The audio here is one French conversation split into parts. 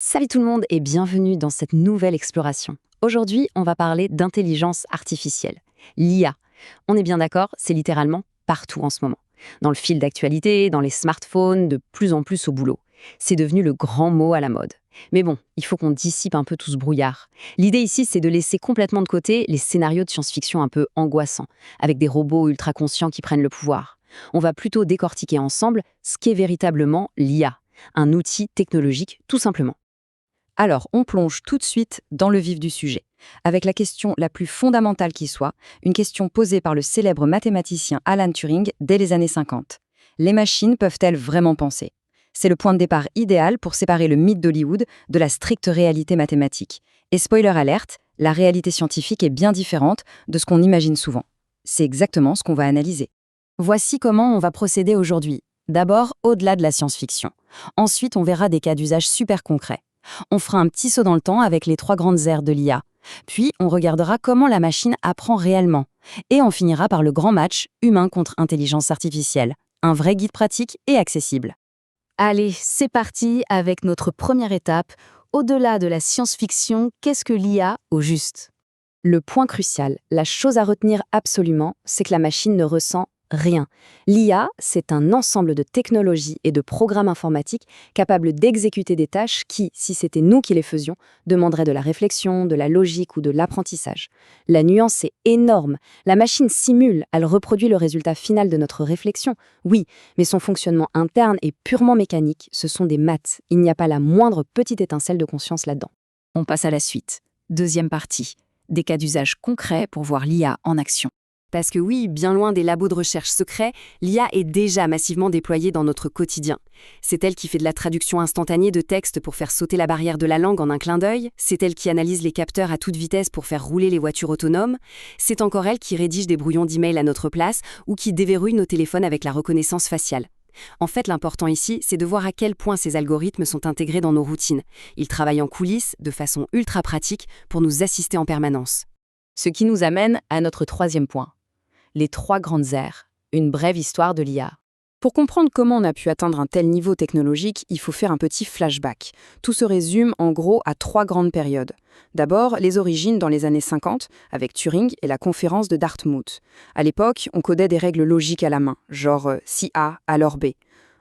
Salut tout le monde et bienvenue dans cette nouvelle exploration. Aujourd'hui, on va parler d'intelligence artificielle, l'IA. On est bien d'accord, c'est littéralement partout en ce moment. Dans le fil d'actualité, dans les smartphones, de plus en plus au boulot. C'est devenu le grand mot à la mode. Mais bon, il faut qu'on dissipe un peu tout ce brouillard. L'idée ici, c'est de laisser complètement de côté les scénarios de science-fiction un peu angoissants, avec des robots ultra conscients qui prennent le pouvoir. On va plutôt décortiquer ensemble ce qu'est véritablement l'IA, un outil technologique tout simplement. Alors, on plonge tout de suite dans le vif du sujet, avec la question la plus fondamentale qui soit, une question posée par le célèbre mathématicien Alan Turing dès les années 50. Les machines peuvent-elles vraiment penser? C'est le point de départ idéal pour séparer le mythe d'Hollywood de la stricte réalité mathématique. Et spoiler alerte, la réalité scientifique est bien différente de ce qu'on imagine souvent. C'est exactement ce qu'on va analyser. Voici comment on va procéder aujourd'hui. D'abord, au-delà de la science-fiction. Ensuite, on verra des cas d'usage super concrets. On fera un petit saut dans le temps avec les trois grandes aires de l'IA. Puis, on regardera comment la machine apprend réellement. Et on finira par le grand match humain contre intelligence artificielle. Un vrai guide pratique et accessible. Allez, c'est parti avec notre première étape. Au-delà de la science-fiction, qu'est-ce que l'IA au juste? Le point crucial, la chose à retenir absolument, c'est que la machine ne ressent rien. L'IA, c'est un ensemble de technologies et de programmes informatiques capables d'exécuter des tâches qui, si c'était nous qui les faisions, demanderaient de la réflexion, de la logique ou de l'apprentissage. La nuance est énorme. La machine simule, elle reproduit le résultat final de notre réflexion. Oui, mais son fonctionnement interne est purement mécanique. Ce sont des maths. Il n'y a pas la moindre petite étincelle de conscience là-dedans. On passe à la suite. Deuxième partie. Des cas d'usage concrets pour voir l'IA en action. Parce que oui, bien loin des labos de recherche secrets, l'IA est déjà massivement déployée dans notre quotidien. C'est elle qui fait de la traduction instantanée de textes pour faire sauter la barrière de la langue en un clin d'œil, c'est elle qui analyse les capteurs à toute vitesse pour faire rouler les voitures autonomes, c'est encore elle qui rédige des brouillons d'email à notre place ou qui déverrouille nos téléphones avec la reconnaissance faciale. En fait, l'important ici, c'est de voir à quel point ces algorithmes sont intégrés dans nos routines. Ils travaillent en coulisses, de façon ultra pratique, pour nous assister en permanence. Ce qui nous amène à notre troisième point. Les trois grandes aires, une brève histoire de l'IA. Pour comprendre comment on a pu atteindre un tel niveau technologique, il faut faire un petit flashback. Tout se résume en gros à trois grandes périodes. D'abord, les origines dans les années 50, avec Turing et la conférence de Dartmouth. À l'époque, on codait des règles logiques à la main, genre si A, alors B.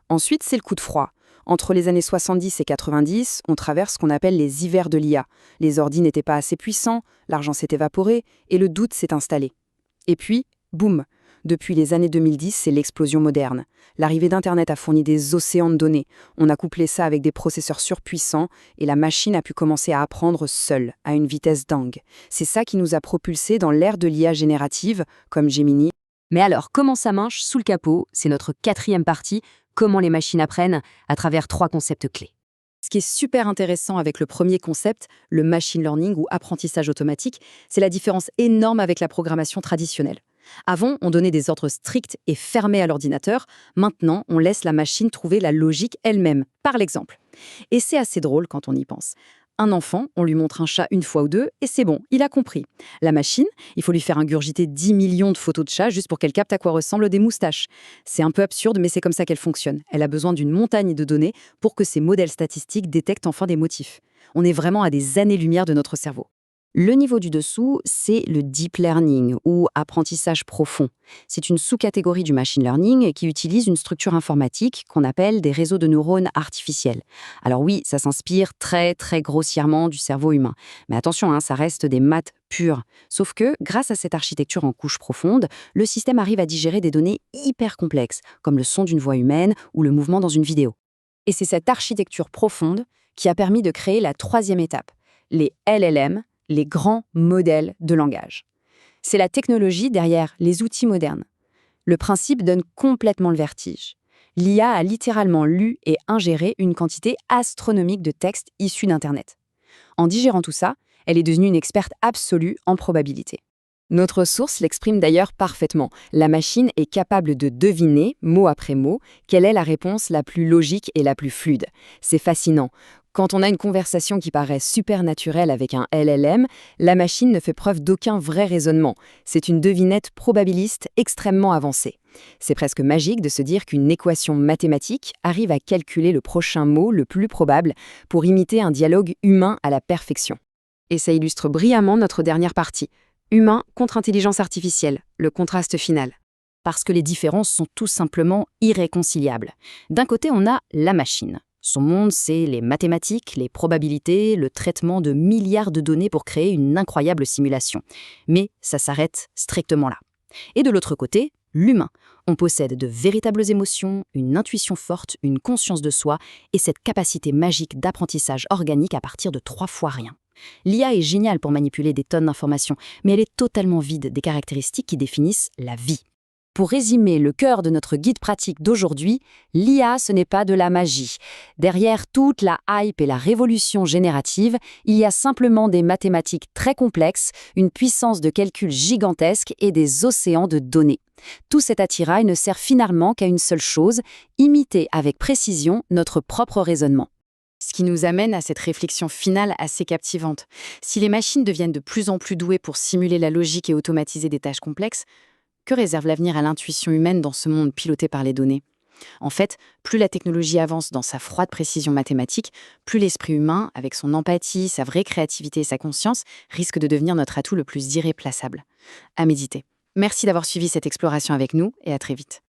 Ensuite, c'est le coup de froid. Entre les années 70 et 90, on traverse ce qu'on appelle les hivers de l'IA. Les ordi n'étaient pas assez puissants, l'argent s'est évaporé et le doute s'est installé. Et puis, boum! Depuis les années 2010, c'est l'explosion moderne. L'arrivée d'Internet a fourni des océans de données. On a couplé ça avec des processeurs surpuissants et la machine a pu commencer à apprendre seule, à une vitesse dingue. C'est ça qui nous a propulsés dans l'ère de l'IA générative, comme Gemini. Mais alors, comment ça marche sous le capot? C'est notre quatrième partie, comment les machines apprennent, à travers trois concepts clés. Ce qui est super intéressant avec le premier concept, le machine learning ou apprentissage automatique, c'est la différence énorme avec la programmation traditionnelle. Avant, on donnait des ordres stricts et fermés à l'ordinateur. Maintenant, on laisse la machine trouver la logique elle-même, par l'exemple. Et c'est assez drôle quand on y pense. Un enfant, on lui montre un chat une fois ou deux, et c'est bon, il a compris. La machine, il faut lui faire ingurgiter 10 millions de photos de chats juste pour qu'elle capte à quoi ressemblent des moustaches. C'est un peu absurde, mais c'est comme ça qu'elle fonctionne. Elle a besoin d'une montagne de données pour que ses modèles statistiques détectent enfin des motifs. On est vraiment à des années-lumière de notre cerveau. Le niveau du dessous, c'est le deep learning ou apprentissage profond. C'est une sous-catégorie du machine learning qui utilise une structure informatique qu'on appelle des réseaux de neurones artificiels. Alors oui, ça s'inspire très grossièrement du cerveau humain. Mais attention, ça reste des maths pures. Sauf que, grâce à cette architecture en couche profonde, le système arrive à digérer des données hyper complexes, comme le son d'une voix humaine ou le mouvement dans une vidéo. Et c'est cette architecture profonde qui a permis de créer la troisième étape, les LLM, les grands modèles de langage. C'est la technologie derrière les outils modernes. Le principe donne complètement le vertige. L'IA a littéralement lu et ingéré une quantité astronomique de textes issus d'Internet. En digérant tout ça, elle est devenue une experte absolue en probabilité. Notre source l'exprime d'ailleurs parfaitement. La machine est capable de deviner, mot après mot, quelle est la réponse la plus logique et la plus fluide. C'est fascinant. Quand on a une conversation qui paraît super naturelle avec un LLM, la machine ne fait preuve d'aucun vrai raisonnement. C'est une devinette probabiliste extrêmement avancée. C'est presque magique de se dire qu'une équation mathématique arrive à calculer le prochain mot le plus probable pour imiter un dialogue humain à la perfection. Et ça illustre brillamment notre dernière partie. Humain contre intelligence artificielle, le contraste final. Parce que les différences sont tout simplement irréconciliables. D'un côté, on a la machine. Son monde, c'est les mathématiques, les probabilités, le traitement de milliards de données pour créer une incroyable simulation. Mais ça s'arrête strictement là. Et de l'autre côté, l'humain. On possède de véritables émotions, une intuition forte, une conscience de soi et cette capacité magique d'apprentissage organique à partir de 3 fois rien. L'IA est géniale pour manipuler des tonnes d'informations, mais elle est totalement vide des caractéristiques qui définissent la vie. Pour résumer le cœur de notre guide pratique d'aujourd'hui, l'IA, ce n'est pas de la magie. Derrière toute la hype et la révolution générative, il y a simplement des mathématiques très complexes, une puissance de calcul gigantesque et des océans de données. Tout cet attirail ne sert finalement qu'à une seule chose, imiter avec précision notre propre raisonnement. Ce qui nous amène à cette réflexion finale assez captivante. Si les machines deviennent de plus en plus douées pour simuler la logique et automatiser des tâches complexes, que réserve l'avenir à l'intuition humaine dans ce monde piloté par les données ? En fait, plus la technologie avance dans sa froide précision mathématique, plus l'esprit humain, avec son empathie, sa vraie créativité et sa conscience, risque de devenir notre atout le plus irréplaçable. À méditer. Merci d'avoir suivi cette exploration avec nous et à très vite.